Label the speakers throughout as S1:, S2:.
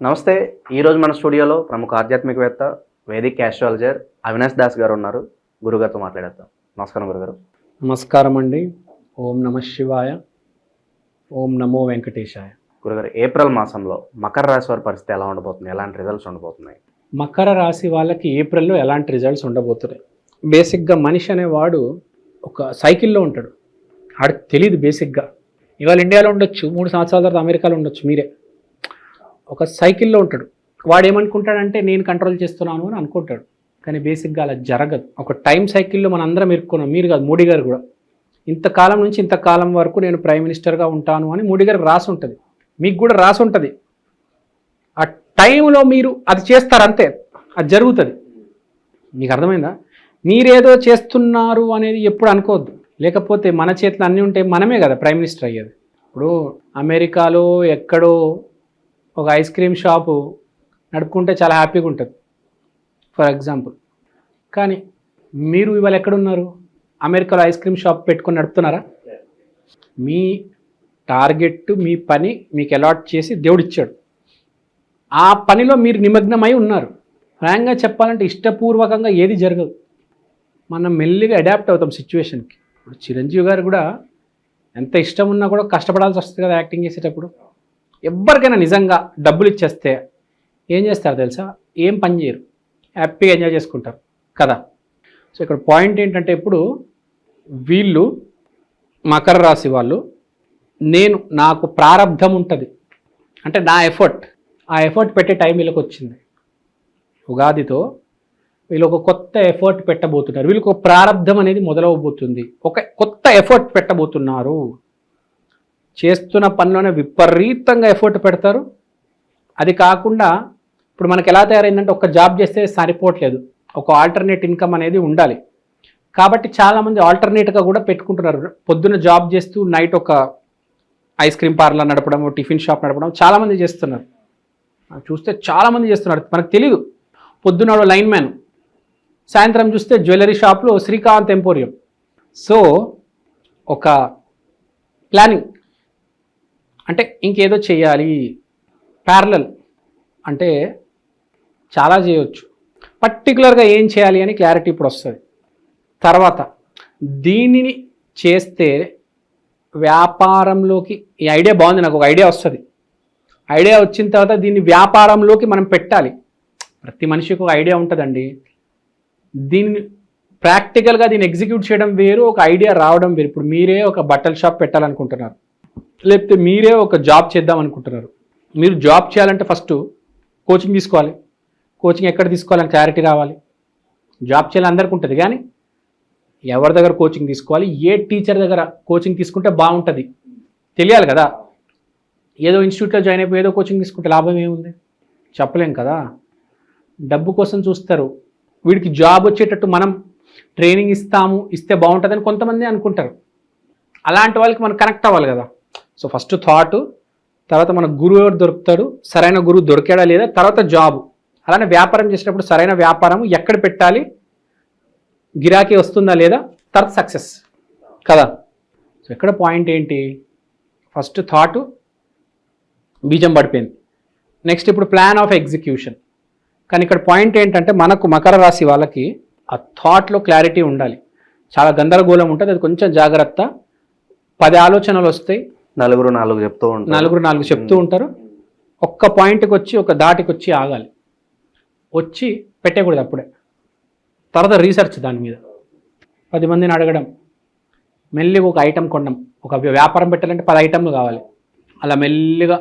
S1: నమస్తే. ఈరోజు మన స్టూడియోలో ప్రముఖ ఆధ్యాత్మికవేత్త, వేదిక్ ఆస్ట్రాలజర్ అవినాష్ దాస్ గారు ఉన్నారు. గురుగారితో మాట్లాడేద్దాం. నమస్కారం గురుగారు.
S2: నమస్కారం అండి. ఓం నమ శివాయ, ఓం నమో వెంకటేశాయ.
S1: గురుగారు, ఏప్రిల్ మాసంలో మకర రాశి వారి పరిస్థితి ఎలా ఉండబోతుంది? ఎలాంటి రిజల్ట్స్ ఉండబోతున్నాయి?
S2: మకర రాశి వాళ్ళకి ఏప్రిల్లో ఎలాంటి రిజల్ట్స్ ఉండబోతున్నాయి? బేసిక్గా మనిషి అనేవాడు ఒక సైకిల్లో ఉంటాడు. ఆడికి తెలియదు బేసిక్గా. ఇవాళ ఇండియాలో ఉండొచ్చు, 3 సంవత్సరాల తర్వాత అమెరికాలో ఉండొచ్చు. మీరే ఒక సైకిల్లో ఉంటాడు. వాడు ఏమనుకుంటాడంటే నేను కంట్రోల్ చేస్తున్నాను అని అనుకుంటాడు, కానీ బేసిక్గా అలా జరగదు. ఒక టైం సైకిల్లో మనం అందరం ఇరుక్కున్నాం. మీరు కాదు, మోడీ గారు కూడా ఇంతకాలం నుంచి ఇంతకాలం వరకు నేను ప్రైమ్ మినిస్టర్గా ఉంటాను అని మోడీ గారికి రాసి ఉంటుంది. మీకు కూడా రాసి ఉంటుంది. ఆ టైంలో మీరు అది చేస్తారు, అంతే. అది జరుగుతుంది. మీకు అర్థమైందా? మీరేదో చేస్తున్నారు అనేది ఎప్పుడు అనుకోవద్దు. లేకపోతే మన చేతిలో అన్నీ ఉంటే మనమే కదా ప్రైమ్ మినిస్టర్ అయ్యేది. ఇప్పుడు అమెరికాలో ఎక్కడో ఒక ఐస్ క్రీమ్ షాపు నడుపుకుంటే చాలా హ్యాపీగా ఉంటుంది, ఫర్ ఎగ్జాంపుల్. కానీ మీరు ఇవాళ ఎక్కడున్నారు? అమెరికాలో ఐస్ క్రీమ్ షాప్ పెట్టుకొని నడుపుతున్నారా? మీ టార్గెట్, మీ పని మీకు అలాట్ చేసి దేవుడు ఇచ్చాడు. ఆ పనిలో మీరు నిమగ్నమై ఉన్నారు. ఫ్రాంక్గా చెప్పాలంటే ఇష్టపూర్వకంగా ఏది జరగదు. మనం మెల్లిగా అడాప్ట్ అవుతాం సిచ్యువేషన్కి. ఇప్పుడు చిరంజీవి గారు కూడా ఎంత ఇష్టం ఉన్నా కూడా కష్టపడాల్సి వస్తుంది కదా యాక్టింగ్ చేసేటప్పుడు. ఎవరికైనా నిజంగా డబ్బులు ఇచ్చేస్తే ఏం చేస్తారు తెలుసా? ఏం పని చేయరు, హ్యాపీగా ఎంజాయ్ చేసుకుంటారు కదా. సో ఇక్కడ పాయింట్ ఏంటంటే, ఇప్పుడు వీళ్ళు మకర రాశి వాళ్ళు, నాకు ప్రారంధం ఉంటుంది అంటే నా ఎఫర్ట్, ఆ ఎఫర్ట్ పెట్టే టైం వీళ్ళకి వచ్చింది. ఉగాదితో వీళ్ళు ఒక కొత్త ఎఫర్ట్ పెట్టబోతున్నారు. వీళ్ళకి ఒక ప్రారంధం అనేది మొదలవబోతుంది. ఒక కొత్త ఎఫర్ట్ పెట్టబోతున్నారు. చేస్తున్న పనిలోనే విపరీతంగా ఎఫర్ట్ పెడతారు. అది కాకుండా ఇప్పుడు మనకు ఎలా తయారైందంటే, ఒక జాబ్ చేస్తే సరిపోవట్లేదు, ఒక ఆల్టర్నేట్ ఇన్కమ్ అనేది ఉండాలి. కాబట్టి చాలామంది ఆల్టర్నేట్గా కూడా పెట్టుకుంటున్నారు. పొద్దున్న జాబ్ చేస్తూ నైట్ ఒక ఐస్ క్రీమ్ పార్లర్ నడపడం, టిఫిన్ షాప్ నడపడం చాలామంది చేస్తున్నారు. చూస్తే చాలామంది చేస్తున్నారు, మనకు తెలీదు. పొద్దున్న లైన్ మ్యాన్, సాయంత్రం చూస్తే జ్యువెలరీ షాప్లో శ్రీకాంత్ ఎంపోరియం. సో ఒక ప్లానింగ్ అంటే ఇంకేదో చేయాలి, ప్యారలల్ అంటే చాలా చేయవచ్చు. పర్టికులర్గా ఏం చేయాలి అని క్లారిటీ ఇప్పుడు వస్తుంది. తర్వాత దీనిని చేస్తే వ్యాపారంలోకి, ఈ ఐడియా బాగుంది, నాకు ఒక ఐడియా వస్తుంది. ఐడియా వచ్చిన తర్వాత దీన్ని వ్యాపారంలోకి మనం పెట్టాలి. ప్రతి మనిషికి ఒక ఐడియా ఉంటుందండి. దీన్ని ప్రాక్టికల్గా దీన్ని ఎగ్జిక్యూట్ చేయడం వేరు, ఒక ఐడియా రావడం వేరు. ఇప్పుడు మీరే ఒక బట్టల షాప్ పెట్టాలనుకుంటున్నారు, లేకపోతే మీరే ఒక జాబ్ చేద్దాం అనుకుంటున్నారు. మీరు జాబ్ చేయాలంటే ఫస్ట్ కోచింగ్ తీసుకోవాలి. కోచింగ్ ఎక్కడ తీసుకోవాలని క్లారిటీ రావాలి. జాబ్ చేయాలని అందరికీ ఉంటుంది, కానీ ఎవరి దగ్గర కోచింగ్ తీసుకోవాలి, ఏ టీచర్ దగ్గర కోచింగ్ తీసుకుంటే బాగుంటుంది తెలియాలి కదా. ఏదో ఇన్స్టిట్యూట్లో జాయిన్ అయిపోయి ఏదో కోచింగ్ తీసుకుంటే లాభం ఏముంది? చెప్పలేం కదా. డబ్బు కోసం చూస్తారు. వీడికి జాబ్ వచ్చేటట్టు మనం ట్రైనింగ్ ఇస్తే బాగుంటుందని కొంతమంది అనుకుంటారు. అలాంటి వాళ్ళకి మనం కనెక్ట్ అవ్వాలి కదా. సో ఫస్ట్ థాట్, తర్వాత మన గురువు ఎవరు దొరుకుతాడు, సరైన గురువు దొరికాడా లేదా, తర్వాత జాబ్. అలానే వ్యాపారం చేసేటప్పుడు సరైన వ్యాపారం ఎక్కడ పెట్టాలి, గిరాకీ వస్తుందా లేదా, తర్వాత సక్సెస్ కదా. సో ఇక్కడ పాయింట్ ఏంటి? ఫస్ట్ థాట్ బీజం పడిపోయింది. నెక్స్ట్ ఇప్పుడు ప్లాన్ ఆఫ్ ఎగ్జిక్యూషన్. కానీ ఇక్కడ పాయింట్ ఏంటంటే, మనకు మకర రాశి వాళ్ళకి ఆ థాట్లో క్లారిటీ ఉండాలి. చాలా గందరగోళం ఉంటుంది, అది కొంచెం జాగ్రత్త. 10 ఆలోచనలు వస్తాయి,
S1: నలుగురు 4
S2: చెప్తూ ఉంటారు. ఒక్క పాయింట్కి వచ్చి, ఒక దాటికి వచ్చి ఆగాలి. వచ్చి పెట్టకూడదు అప్పుడే. తర్వాత రీసెర్చ్ దాని మీద, 10 మందిని అడగడం, మెల్లిగా ఒక ఐటెం కొనడం. ఒక వ్యాపారం పెట్టాలంటే 10 ఐటెంలు కావాలి. అలా మెల్లిగా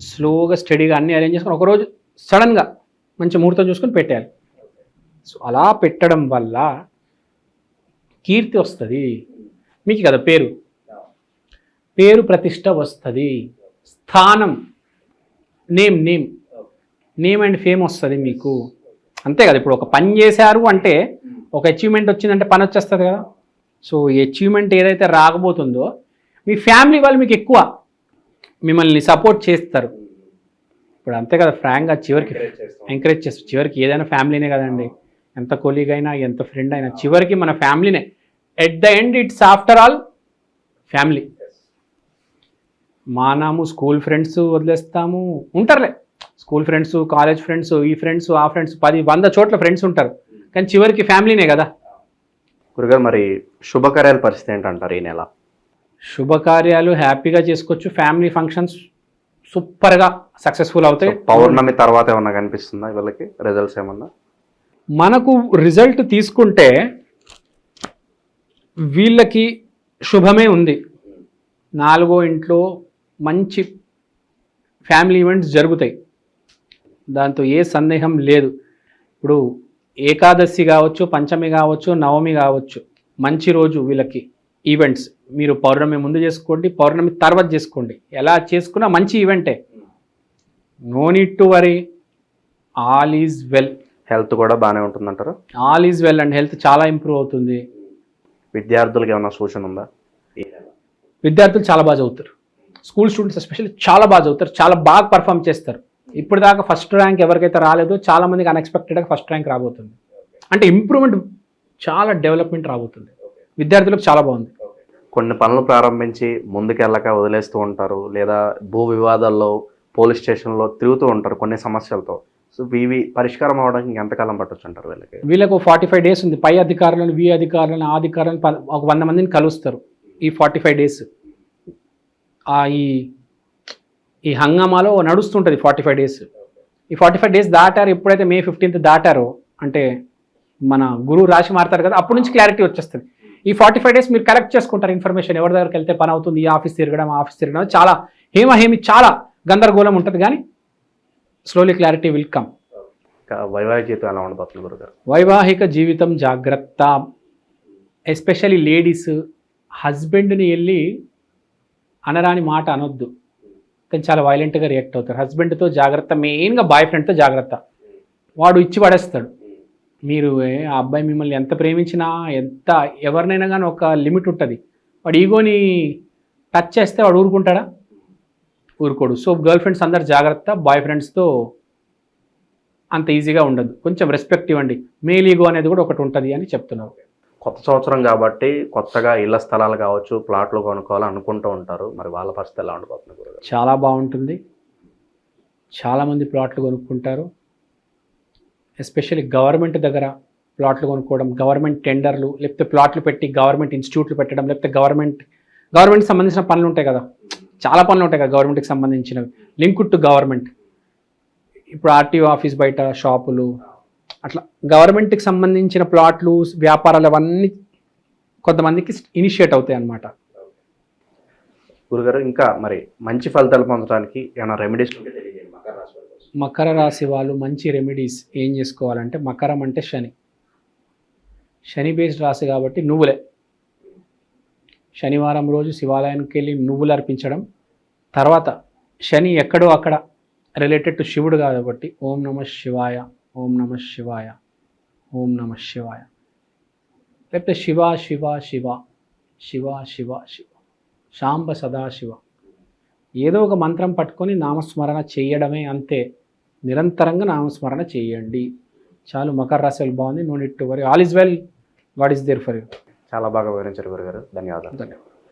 S2: స్లోగా స్టడీగా అన్నీ అరేంజ్ చేసుకొని ఒకరోజు సడన్గా మంచి ముహూర్తం చూసుకొని పెట్టాలి. సో అలా పెట్టడం వల్ల కీర్తి వస్తుంది మీకు కదా, పేరు ప్రతిష్ట వస్తుంది, స్థానం, నేమ్ అండ్ ఫేమ్ వస్తుంది మీకు, అంతే కదా. ఇప్పుడు ఒక పని చేశారు అంటే, ఒక అచీవ్మెంట్ వచ్చిందంటే పని వచ్చేస్తుంది కదా. సో ఈ అచీవ్మెంట్ ఏదైతే రాకపోతుందో, మీ ఫ్యామిలీ వాళ్ళు మీకు ఎక్కువ మిమ్మల్ని సపోర్ట్ చేస్తారు. ఇప్పుడు అంతే కదా, ఫ్రాంక్గా చివరికి ఎంకరేజ్ చేస్తారు. చివరికి ఏదైనా ఫ్యామిలీనే కదండి. ఎంత కొలీగ్ అయినా, ఎంత ఫ్రెండ్ అయినా, చివరికి మన ఫ్యామిలీనే. At the end it's after all family. మానాము స్కూల్ ఫ్రెండ్స్ వదిలేస్తాము, ఉంటారులే, స్కూల్ ఫ్రెండ్స్, కాలేజ్ ఫ్రెండ్స్, ఈ ఫ్రెండ్స్, ఆ ఫ్రెండ్స్, 10-100 చోట్ల ఫ్రెండ్స్ ఉంటారు, కానీ చివరికి ఫ్యామిలీనే కదా.
S1: గురుగారు మరి శుభకార్యాల పరిస్థితి ఏంటంటారు ఈ నెల?
S2: శుభకార్యాలు హ్యాపీగా చేసుకోవచ్చు, ఫ్యామిలీ ఫంక్షన్స్ సూపర్గా సక్సెస్ఫుల్ అవుతాయి.
S1: పౌర్ణమి తర్వాత ఏమన్నా కనిపిస్తుందా వీళ్ళకి రిజల్ట్స్ ఏమన్నా?
S2: మనకు రిజల్ట్ తీసుకుంటే వీళ్ళకి శుభమే ఉంది. 4వ ఇంట్లో మంచి ఫ్యామిలీ ఈవెంట్స్ జరుగుతాయి, దాంతో ఏ సందేహం లేదు. ఇప్పుడు ఏకాదశి కావచ్చు, పంచమి కావచ్చు, నవమి కావచ్చు, మంచి రోజు వీళ్ళకి ఈవెంట్స్. మీరు పౌర్ణమి ముందు చేసుకోండి, పౌర్ణమి తర్వాత చేసుకోండి, ఎలా చేసుకున్నా మంచి ఈవెంటే. No need to worry, all is well.
S1: Health కూడా బాగానే ఉంటుందంటారు?
S2: All is well and health చాలా ఇంప్రూవ్ అవుతుంది.
S1: విద్యార్థులకు ఏమన్నా సూచన ఉందా?
S2: విద్యార్థులు చాలా బాగా చదువుతారు, స్కూల్ స్టూడెంట్స్ ఎస్పెషల్లీ చాలా బాగా చదువుతారు, చాలా బాగా పర్ఫామ్ చేస్తారు. ఇప్పుడు దాకా ఫస్ట్ ర్యాంక్ ఎవరికైతే రాలేదో చాలా మందికి అన్ఎక్స్పెక్టెడ్గా ఫస్ట్ ర్యాంక్ రాబోతుంది. అంటే ఇంప్రూవ్మెంట్, చాలా డెవలప్మెంట్ రాబోతుంది. విద్యార్థులకు చాలా బాగుంది.
S1: కొన్ని పనులు ప్రారంభించి ముందుకెళ్ళక వదిలేస్తూ ఉంటారు, లేదా భూ వివాదాల్లో పోలీస్ స్టేషన్లో తిరుగుతూ ఉంటారు కొన్ని సమస్యలతో. సో ఇవి పరిష్కారం అవడానికి ఎంతకాలం పట్టొచ్చు అంటారు వీళ్ళకి?
S2: వీళ్ళకు 45 days ఉంది. పై అధికారులను, వి అధికారులను, ఆ అధికారులను ఒక 100 మందిని కలుస్తారు ఈ 45 days. ఈ హంగామాలో నడుస్తుంటుంది 45 days. ఈ 45 days దాటారు. ఎప్పుడైతే May 15th దాటారో, అంటే మన గురువు రాశి మారుతారు కదా, అప్పటి నుంచి క్లారిటీ వచ్చేస్తుంది. ఈ 45 days మీరు కలెక్ట్ చేసుకుంటారు ఇన్ఫర్మేషన్, ఎవరి దగ్గరికి వెళ్తే పని అవుతుంది, ఈ ఆఫీస్ తిరగడం, ఆ ఆఫీస్ తిరగడం, చాలా హేమి చాలా గందరగోళం ఉంటుంది, కానీ స్లోలీ క్లారిటీ విల్ కమ్.
S1: వైవాహిక జీవితం ఎలా ఉండబోతుంది గురుగారు?
S2: వైవాహిక జీవితం జాగ్రత్త, ఎస్పెషల్లీ లేడీస్. హస్బెండ్ని వెళ్ళి అనరాని మాట అనొద్దు, కానీ చాలా వైలెంట్గా రియాక్ట్ అవుతారు. హస్బెండ్తో జాగ్రత్త, మెయిన్గా బాయ్ ఫ్రెండ్తో జాగ్రత్త. వాడు ఇచ్చి పడేస్తాడు. మీరు ఆ అబ్బాయి మిమ్మల్ని ఎంత ప్రేమించినా, ఎంత ఎవరినైనా కానీ ఒక లిమిట్ ఉంటుంది. వాడు ఈగోని టచ్ చేస్తే వాడు ఊరుకుంటాడా? ఊరుకోడు. సో గర్ల్ ఫ్రెండ్స్ అందరు జాగ్రత్త, బాయ్ ఫ్రెండ్స్తో అంత ఈజీగా ఉండదు. కొంచెం రెస్పెక్ట్ ఇవ్వండి. మేల్ ఈగో అనేది కూడా ఒకటి ఉంటుంది అని చెప్తున్నారు.
S1: కొత్త సంవత్సరం కాబట్టి కొత్తగా ఇళ్ల స్థలాలు కావచ్చు, ప్లాట్లు కొనుక్కోవాలి అనుకుంటూ ఉంటారు. మరి వాళ్ళ పరిస్థితి ఎలా ఉండబోతుంది గురుగారు?
S2: చాలా బాగుంటుంది. చాలామంది ప్లాట్లు కొనుక్కుంటారు. ఎస్పెషల్లీ గవర్నమెంట్ దగ్గర ప్లాట్లు కొనుక్కోవడం, గవర్నమెంట్ టెండర్లు, లేకపోతే ప్లాట్లు పెట్టి గవర్నమెంట్ ఇన్స్టిట్యూట్లు పెట్టడం, లేకపోతే గవర్నమెంట్కి సంబంధించిన పనులు ఉంటాయి కదా, చాలా పనులు ఉంటాయి కదా గవర్నమెంట్కి సంబంధించినవి, లింక్డ్ టు గవర్నమెంట్. ఇప్పుడు ఆర్టీఓ ఆఫీస్ బయట షాపులు, అట్లా గవర్నమెంట్కి సంబంధించిన ప్లాట్లు, వ్యాపారాలు అవన్నీ కొంతమందికి ఇనిషియేట్ అవుతాయి అన్నమాట.
S1: గురుగారు ఇంకా మరి మంచి ఫలితాలు పొందడానికి ఏమైనా రెమెడీస్?
S2: మకర రాశి వాళ్ళు మంచి రెమెడీస్ ఏం చేసుకోవాలంటే, మకరం అంటే శని బేస్డ్ రాశి కాబట్టి నువ్వులే. శనివారం రోజు శివాలయానికి వెళ్ళి నువ్వులు అర్పించడం. తర్వాత శని ఎక్కడో అక్కడ రిలేటెడ్ టు శివుడు కాబట్టి ఓం నమః శివాయ, ఓం నమః శివాయ, ఓం నమః శివాయ, లేకపోతే శివ శివ శివ శివ శివ శివ శాంబ సదాశివ, ఏదో ఒక మంత్రం పట్టుకొని నామస్మరణ చేయడమే, అంతే. నిరంతరంగా నామస్మరణ చేయండి చాలు. మకర రాశి వాళ్ళు బాగుంది. No need to worry, all is well, God is there for you.
S1: చాలా బాగా వివరించారు గురుగారు. ధన్యవాదాలు.